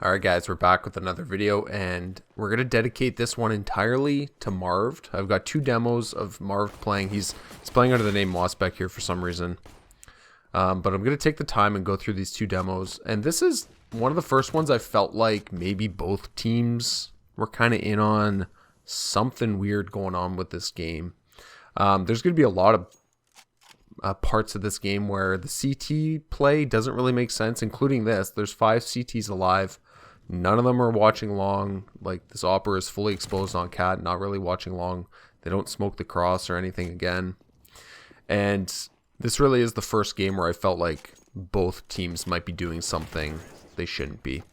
Alright guys, we're back with another video, and we're going to dedicate this one entirely to Marved. I've got two demos of Marved playing. He's playing under the name Mossbeck here for some reason. But I'm going to take the time and go through these two demos. And this is one of the first ones I felt like maybe both teams were kind of in on something weird going on with this game. There's going to be a lot of parts of this game where the CT play doesn't really make sense, including this. There's 5 CTs alive. None of them are watching long. Like, this Opera is fully exposed on Cat, not really watching long. They don't smoke the cross or anything again. And this really is the first game where I felt like both teams might be doing something they shouldn't be.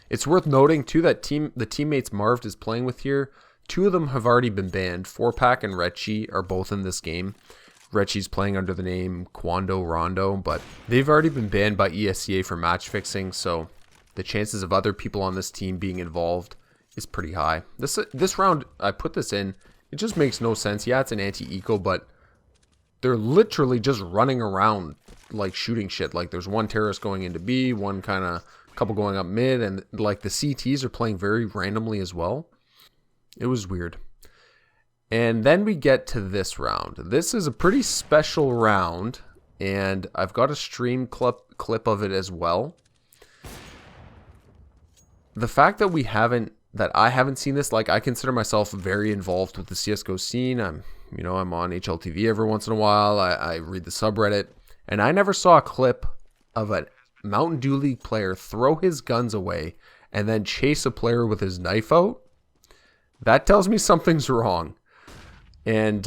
It's worth noting, too, that the teammates Marved is playing with here, 2 of them have already been banned. 4Pack and Retchi are both in this game. Retchi's playing under the name Quando Rondo, but they've already been banned by ESCA for match fixing, so the chances of other people on this team being involved is pretty high. This round, I put this in, it just makes no sense. Yeah, it's an anti-eco, but they're literally just running around like shooting shit. Like, there's one terrorist going into B, one kind of couple going up mid, and like the CTs are playing very randomly as well. It was weird. And then we get to this round. This is a pretty special round, and I've got a stream clip of it as well. The fact that I haven't seen this, like, I consider myself very involved with the CSGO scene. I'm on HLTV every once in a while. I read the subreddit, and I never saw a clip of a Mountain Dew League player throw his guns away and then chase a player with his knife out. That tells me something's wrong. And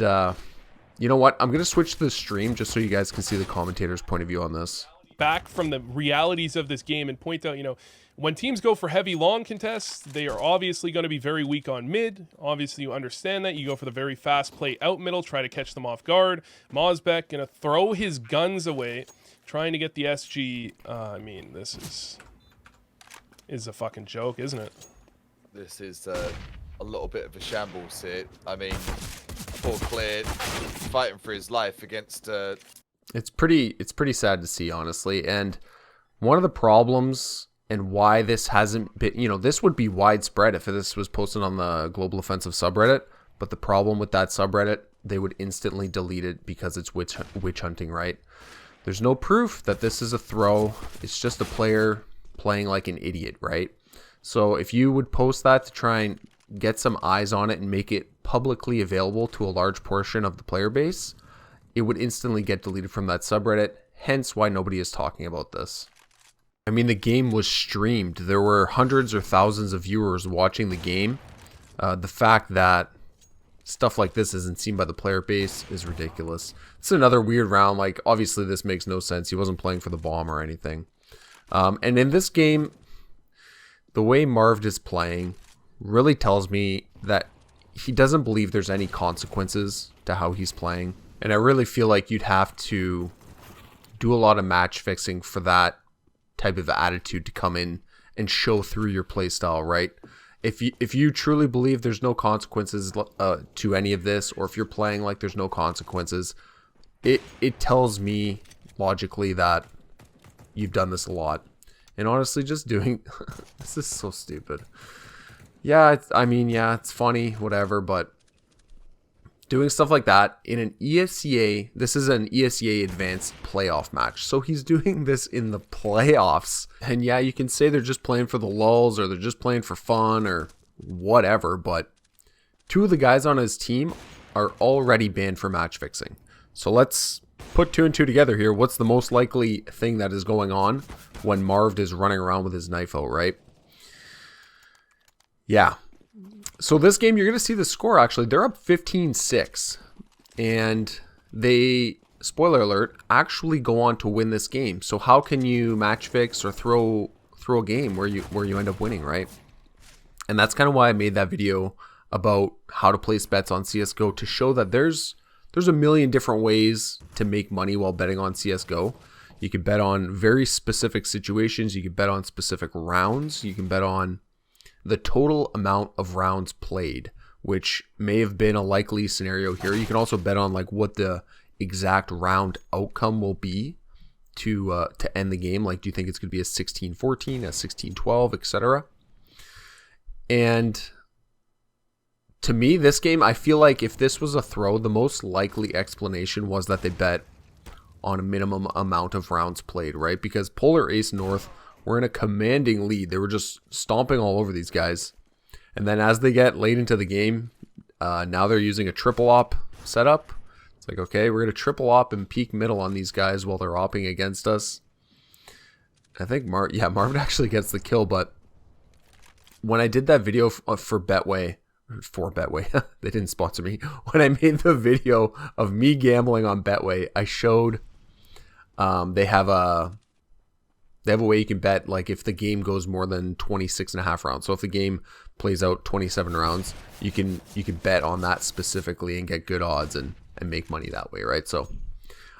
you know what? I'm going to switch to the stream just so you guys can see the commentator's point of view on this. Back from the realities of this game and point out, when teams go for heavy long contests, they are obviously going to be very weak on mid. Obviously, you understand that. You go for the very fast play out middle, try to catch them off guard. Mossbeck going to throw his guns away, trying to get the SG. This is a fucking joke, isn't it? This is a little bit of a shambles here. I mean, poor Clear fighting for his life against... It's pretty sad to see, honestly. And one of the problems and why this hasn't been, this would be widespread if this was posted on the Global Offensive subreddit. But the problem with that subreddit, they would instantly delete it because it's witch hunting, right? There's no proof that this is a throw. It's just a player playing like an idiot, right? So if you would post that to try and get some eyes on it and make it publicly available to a large portion of the player base, it would instantly get deleted from that subreddit, hence why nobody is talking about this. I mean, the game was streamed. There were hundreds or thousands of viewers watching the game. The fact that stuff like this isn't seen by the player base is ridiculous. It's another weird round. Like, obviously this makes no sense. He wasn't playing for the bomb or anything. And in this game, the way Marved is playing really tells me that he doesn't believe there's any consequences to how he's playing. And I really feel like you'd have to do a lot of match fixing for that type of attitude to come in and show through your play style, right? If you truly believe there's no consequences to any of this, or if you're playing like there's no consequences, it tells me logically that you've done this a lot. And honestly, just doing this is so stupid. Yeah, it's funny, whatever, but doing stuff like that in an ESCA, this is an ESCA advanced playoff match. So he's doing this in the playoffs. And yeah, you can say they're just playing for the lulz or they're just playing for fun or whatever, but 2 of the guys on his team are already banned for match fixing. So let's put 2 and 2 together here. What's the most likely thing that is going on when Marved is running around with his knife out, right? Yeah. So this game, you're going to see the score, actually. They're up 15-6. And they, spoiler alert, actually go on to win this game. So how can you match fix or throw a game where you end up winning, right? And that's kind of why I made that video about how to place bets on CSGO, to show that there's a million different ways to make money while betting on CSGO. You can bet on very specific situations. You can bet on specific rounds. You can bet on the total amount of rounds played, which may have been a likely scenario here. You can also bet on like what the exact round outcome will be. to end the game? Like, do you think it's going to be a 16-14, a 16-12, etc.? And to me, this game, I feel like if this was a throw, the most likely explanation was that they bet on a minimum amount of rounds played, right? Because Polar Ace North were in a commanding lead. They were just stomping all over these guys. And then as they get late into the game, now they're using a triple op setup. It's like, okay, we're going to triple op and peak middle on these guys while they're opping against us. I think Marved actually gets the kill, but when I did that video for Betway, they didn't sponsor me. When I made the video of me gambling on Betway, I showed they have a way you can bet, like, if the game goes more than 26.5 rounds. So if the game plays out 27 rounds, you can bet on that specifically and get good odds and make money that way, right? So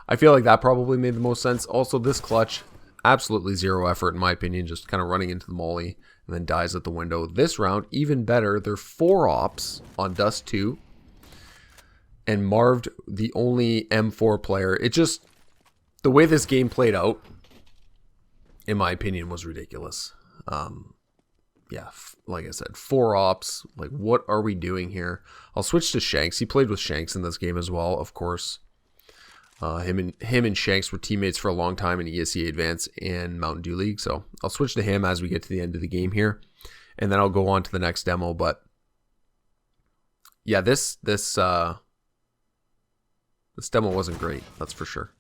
I feel like that probably made the most sense. Also, this clutch, absolutely zero effort in my opinion, just kind of running into the molly and then dies at the window. This round, even better, they're 4 ops on Dust 2 and Marved, the only M4 player. It just, the way this game played out, in my opinion, was ridiculous. Yeah, like I said, 4 ops. Like, what are we doing here? I'll switch to Shanks. He played with Shanks in this game as well, of course. Him and Shanks were teammates for a long time in ESEA Advance and Mountain Dew League. So I'll switch to him as we get to the end of the game here, and then I'll go on to the next demo. But yeah, this demo wasn't great, that's for sure.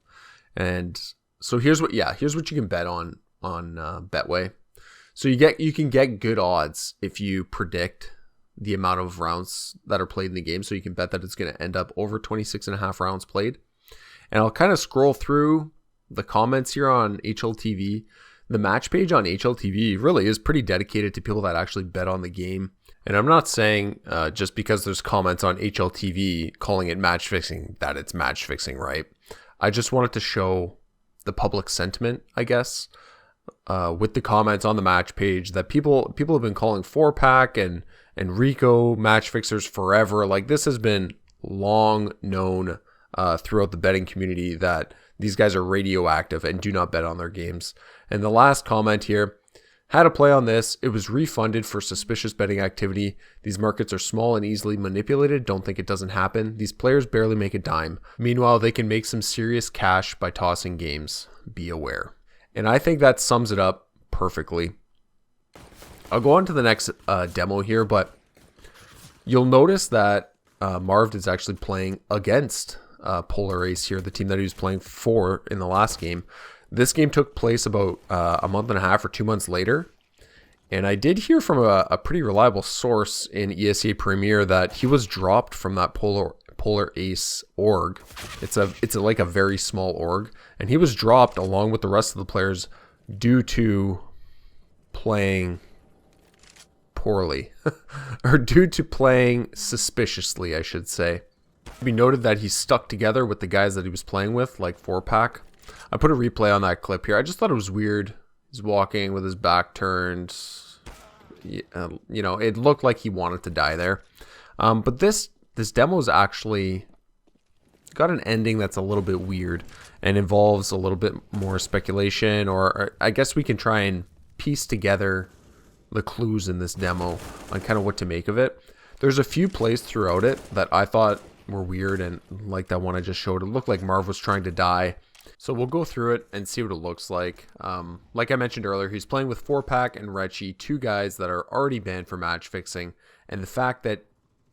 And so here's what you can bet on Betway. So you can get good odds if you predict the amount of rounds that are played in the game. So you can bet that it's going to end up over 26.5 rounds played. And I'll kind of scroll through the comments here on HLTV. The match page on HLTV really is pretty dedicated to people that actually bet on the game. And I'm not saying just because there's comments on HLTV calling it match fixing that it's match fixing, right? I just wanted to show the public sentiment, I guess, with the comments on the match page that people have been calling 4-pack and Rico match fixers forever. Like, this has been long known throughout the betting community that these guys are radioactive and do not bet on their games. And the last comment here, had to play on this. It was refunded for suspicious betting activity. These markets are small and easily manipulated. Don't think it doesn't happen. These players barely make a dime. Meanwhile, they can make some serious cash by tossing games. Be aware. And I think that sums it up perfectly. I'll go on to the next demo here, but you'll notice that Marved is actually playing against Polar Ace here, the team that he was playing for in the last game. This game took place about a month and a half or 2 months later. And I did hear from a pretty reliable source in ESEA Premier that he was dropped from that Polar Ace org. It's like a very small org. And he was dropped along with the rest of the players due to playing poorly. Or due to playing suspiciously, I should say. It be noted that he stuck together with the guys that he was playing with, like 4-pack. I put a replay on that clip here. I just thought it was weird. He's walking with his back turned. It looked like he wanted to die there. But this demo is actually got an ending that's a little bit weird and involves a little bit more speculation, or I guess we can try and piece together the clues in this demo on kind of what to make of it. There's a few plays throughout it that I thought were weird, and like that one I just showed, it looked like Marv was trying to die. So we'll go through it and see what it looks like. Like I mentioned earlier, he's playing with 4-pack and Rechi, 2 guys that are already banned for match fixing, and the fact that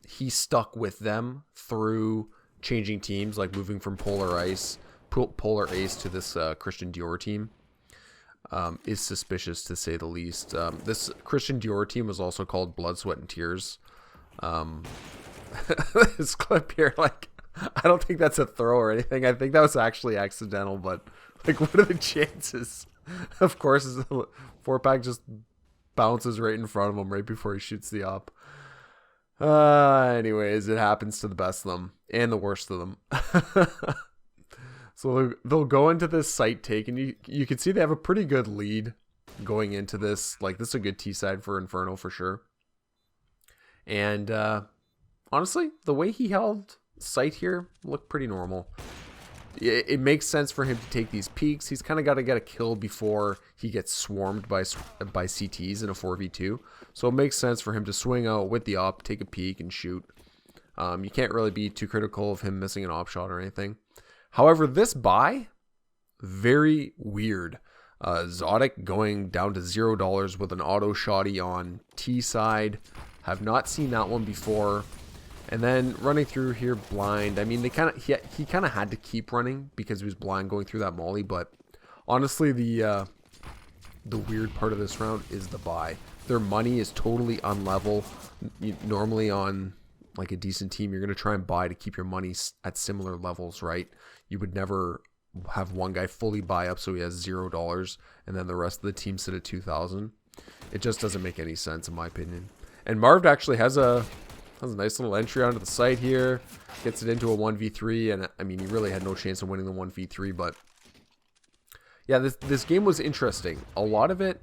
he stuck with them through changing teams, like moving from Polar Ace to this Christian Dior team, is suspicious to say the least. This Christian Dior team was also called Blood, Sweat, and Tears. This clip here, like, I don't think that's a throw or anything. I think that was actually accidental, but like, what are the chances? Of course, 4-pack just bounces right in front of him right before he shoots the op. Anyways, it happens to the best of them and the worst of them. So they'll go into this site take, and you can see they have a pretty good lead going into this. Like, this is a good T side for Inferno for sure. And honestly, the way he held sight here looked pretty normal. it makes sense for him to take these peeks. He's kind of got to get a kill before he gets swarmed by CTs in a 4v2. So it makes sense for him to swing out with the op, take a peek, and shoot. You can't really be too critical of him missing an op shot or anything. However, this buy, very weird. Zodic going down to $0 with an auto shotty on T side. Have not seen that one before. And then running through here blind. I mean, he kind of had to keep running because he was blind going through that molly. But honestly, the weird part of this round is the buy. Their money is totally unlevel. Normally on like a decent team, you're going to try and buy to keep your money at similar levels, right? You would never have one guy fully buy up so he has $0 and then the rest of the team sit at 2,000. It just doesn't make any sense in my opinion. And Marved actually has a nice little entry onto the site here. Gets it into a 1v3, and I mean, he really had no chance of winning the 1v3, but yeah, this game was interesting. A lot of it,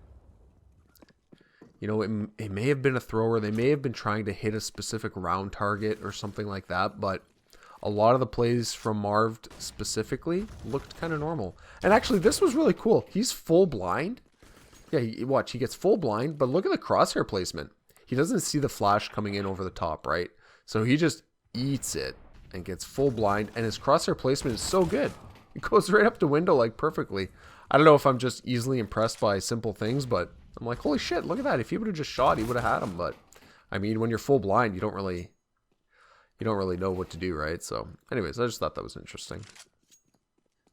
you know, it may have been a thrower. They may have been trying to hit a specific round target or something like that, but a lot of the plays from Marved specifically looked kind of normal. And actually, this was really cool. He's full blind. Yeah, watch, he gets full blind, but look at the crosshair placement. He doesn't see the flash coming in over the top, right? So he just eats it and gets full blind, and his crosshair placement is so good. It goes right up the window like perfectly. I don't know if I'm just easily impressed by simple things, but I'm like, holy shit, look at that. If he would have just shot, he would have had him. But I mean, when you're full blind, you don't really know what to do, right? So anyways, I just thought that was interesting.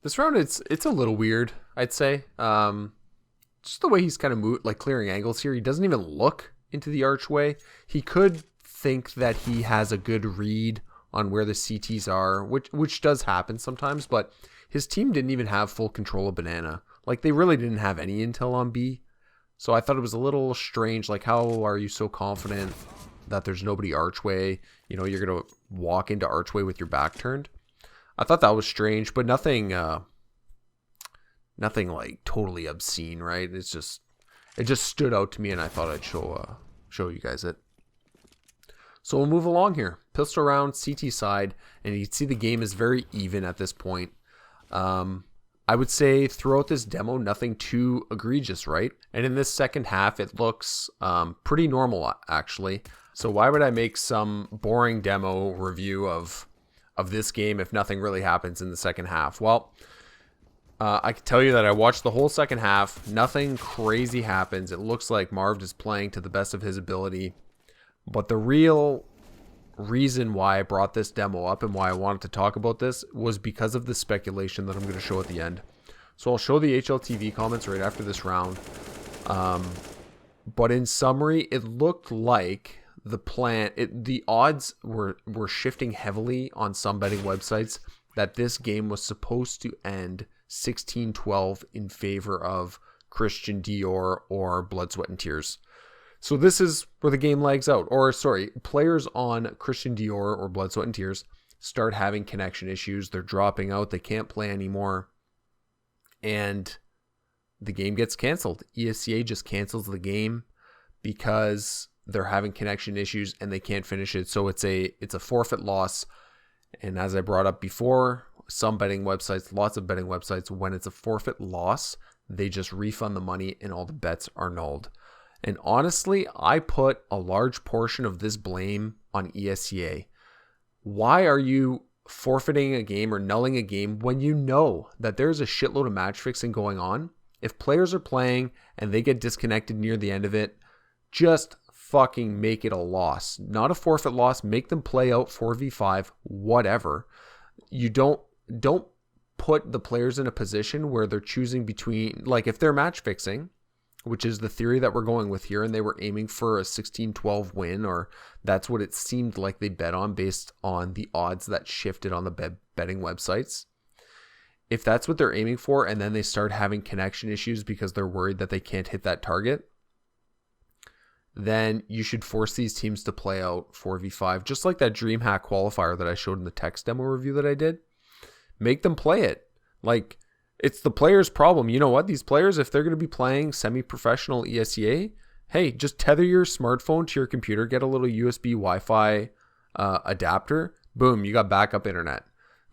This round, it's a little weird, I'd say. Just the way he's kind of like clearing angles here. He doesn't even look into the archway. He could think that he has a good read on where the CTs are, which does happen sometimes, but his team didn't even have full control of Banana. Like, they really didn't have any intel on B. So I thought it was a little strange. Like, how are you so confident that there's nobody archway? You know, you're going to walk into archway with your back turned. I thought that was strange, but nothing like totally obscene, right? It just stood out to me, and I thought I'd show you guys it. So we'll move along here. Pistol round, CT side, and you can see the game is very even at this point. I would say throughout this demo, nothing too egregious, right? And in this second half, it looks pretty normal, actually. So why would I make some boring demo review of this game if nothing really happens in the second half? Well, I can tell you that I watched the whole second half. Nothing crazy happens. It looks like Marved is playing to the best of his ability. But the real reason why I brought this demo up and why I wanted to talk about this was because of the speculation that I'm going to show at the end. So I'll show the HLTV comments right after this round. But in summary, it looked like the odds were shifting heavily on some betting websites that this game was supposed to end 16-12 in favor of Christian Dior or Blood, Sweat, and Tears. So this is where the game lags out. Or, sorry, players on Christian Dior or Blood, Sweat, and Tears start having connection issues. They're dropping out. They can't play anymore. And the game gets canceled. ESCA just cancels the game because they're having connection issues and they can't finish it. So it's a forfeit loss. And as I brought up before, some betting websites, lots of betting websites, when it's a forfeit loss, they just refund the money and all the bets are nulled. And honestly, I put a large portion of this blame on ESCA. Why are you forfeiting a game or nulling a game when you know that there's a shitload of match fixing going on? If players are playing and they get disconnected near the end of it, just fucking make it a loss. Not a forfeit loss. Make them play out 4v5, whatever. You don't put the players in a position where they're choosing between, like if they're match fixing, which is the theory that we're going with here, and they were aiming for a 16-12 win, or that's what it seemed like they bet on based on the odds that shifted on the betting websites. If that's what they're aiming for, and then they start having connection issues because they're worried that they can't hit that target, then you should force these teams to play out 4v5, just like that DreamHack qualifier that I showed in the text demo review that I did. Make them play it. Like, it's the players' problem. You know what? These players, if they're going to be playing semi-professional ESEA, hey, just tether your smartphone to your computer, get a little USB Wi-Fi adapter. Boom, you got backup internet.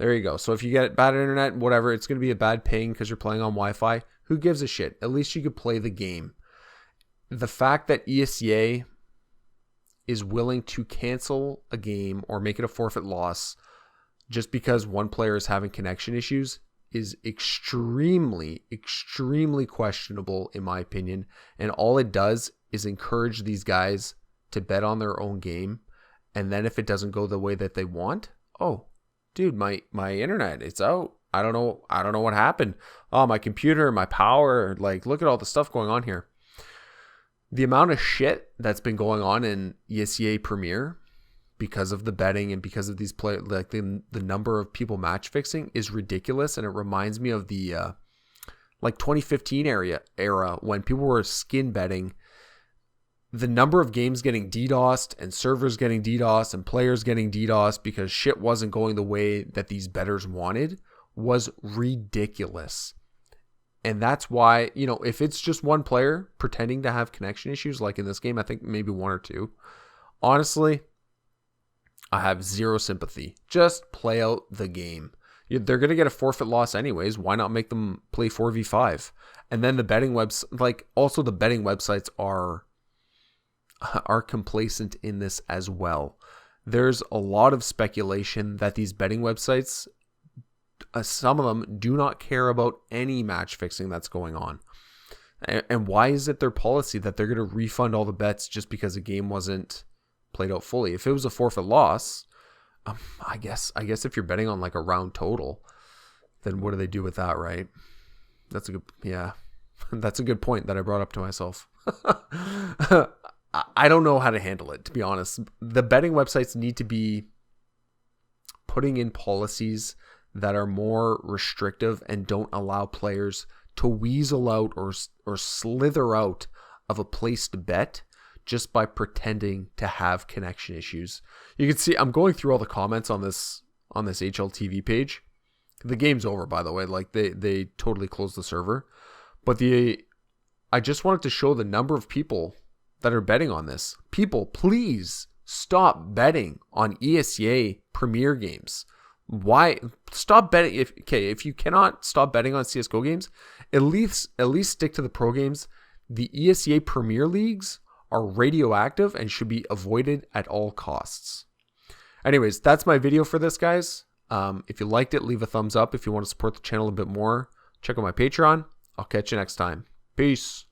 There you go. So if you get bad internet, whatever, it's going to be a bad ping because you're playing on Wi-Fi. Who gives a shit? At least you could play the game. The fact that ESEA is willing to cancel a game or make it a forfeit loss just because one player is having connection issues is extremely, extremely questionable in my opinion. And all it does is encourage these guys to bet on their own game. And then if it doesn't go the way that they want, oh, dude, my internet, it's out. I don't know what happened. Oh, my computer, my power, like look at all the stuff going on here. The amount of shit that's been going on in ESEA Premier because of the betting and because of these like the number of people match fixing is ridiculous, and it reminds me of the like 2015 era when people were skin betting. The number of games getting DDoSed and servers getting DDoSed and players getting DDoSed because shit wasn't going the way that these bettors wanted was ridiculous. And that's why, you know, if it's just one player pretending to have connection issues, like in this game, I think maybe one or two, honestly, I have zero sympathy. Just play out the game. They're going to get a forfeit loss anyways. Why not make them play 4v5? And then the betting webs, like also the betting websites are complacent in this as well. There's a lot of speculation that these betting websites, some of them do not care about any match fixing that's going on. And why is it their policy that they're going to refund all the bets just because a game wasn't played out fully? If it was a forfeit loss, I guess if you're betting on like a round total, then what do they do with that, right? That's a good point that I brought up to myself. I don't know how to handle it, to be honest. The betting websites need to be putting in policies that are more restrictive and don't allow players to weasel out or slither out of a place to bet just by pretending to have connection issues. You can see I'm going through all the comments on this HLTV page. The game's over, by the way. Like they totally closed the server. But I just wanted to show the number of people that are betting on this. People, please stop betting on ESEA Premier games. Why? Stop betting. If you cannot stop betting on CSGO games, at least stick to the pro games. The ESEA Premier Leagues are radioactive and should be avoided at all costs. Anyways, that's my video for this, guys. If you liked it, leave a thumbs up. If you want to support the channel a bit more, check out my Patreon. I'll catch you next time. Peace.